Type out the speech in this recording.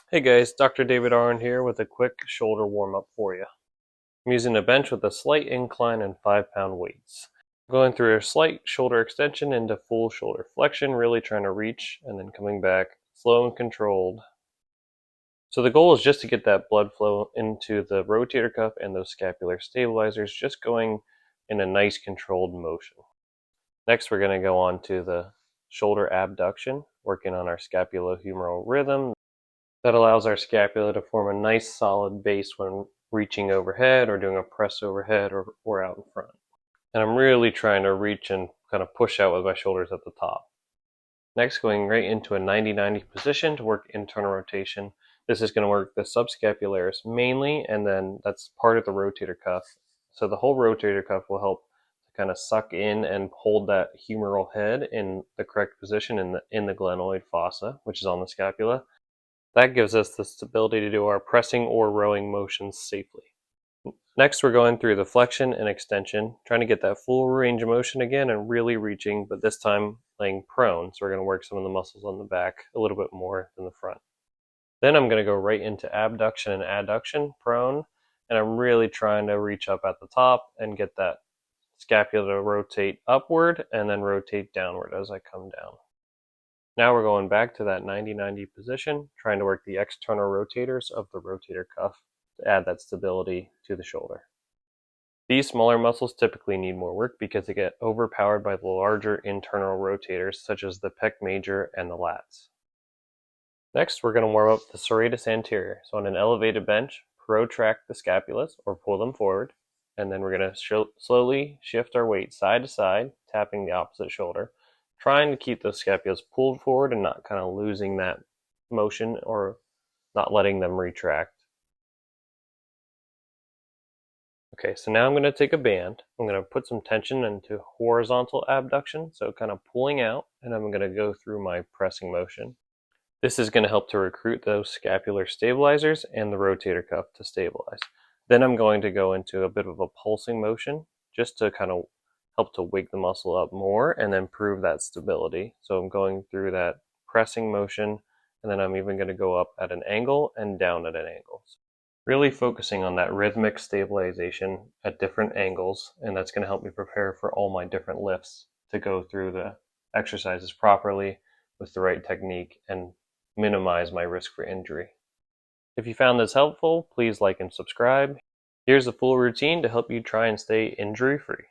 Hey guys, Dr. David Arn here with a quick shoulder warm-up for you. I'm using a bench with a slight incline and 5-pound weights. Going through a slight shoulder extension into full shoulder flexion, really trying to reach and then coming back slow and controlled. So the goal is just to get that blood flow into the rotator cuff and those scapular stabilizers, just going in a nice controlled motion. Next, we're going to go on to the shoulder abduction, working on our scapulohumeral rhythm. That allows our scapula to form a nice solid base when reaching overhead or doing a press overhead or out in front. And I'm really trying to reach and kind of push out with my shoulders at the top. Next, going right into a 90-90 position to work internal rotation. This is going to work the subscapularis mainly, and then that's part of the rotator cuff. So the whole rotator cuff will help to kind of suck in and hold that humeral head in the correct position in the glenoid fossa, which is on the scapula. That gives us the stability to do our pressing or rowing motions safely. Next, we're going through the flexion and extension, trying to get that full range of motion again and really reaching, but this time laying prone. So we're going to work some of the muscles on the back a little bit more than the front. Then I'm going to go right into abduction and adduction, prone, and I'm really trying to reach up at the top and get that scapula to rotate upward and then rotate downward as I come down. Now we're going back to that 90-90 position, trying to work the external rotators of the rotator cuff to add that stability to the shoulder. These smaller muscles typically need more work because they get overpowered by the larger internal rotators such as the pec major and the lats. Next, we're going to warm up the serratus anterior. So on an elevated bench, protract the scapulas or pull them forward, and then we're going to slowly shift our weight side to side, tapping the opposite shoulder, trying to keep those scapulas pulled forward and not kind of losing that motion or not letting them retract. Okay, so now I'm going to take a band. I'm going to put some tension into horizontal abduction, so kind of pulling out, and I'm going to go through my pressing motion. This is going to help to recruit those scapular stabilizers and the rotator cuff to stabilize. Then I'm going to go into a bit of a pulsing motion just to kind of help to wake the muscle up more and then prove that stability. So I'm going through that pressing motion, and then I'm even going to go up at an angle and down at an angle. So really focusing on that rhythmic stabilization at different angles, and that's going to help me prepare for all my different lifts to go through the exercises properly with the right technique and minimize my risk for injury. If you found this helpful, please like and subscribe. Here's a full routine to help you try and stay injury-free.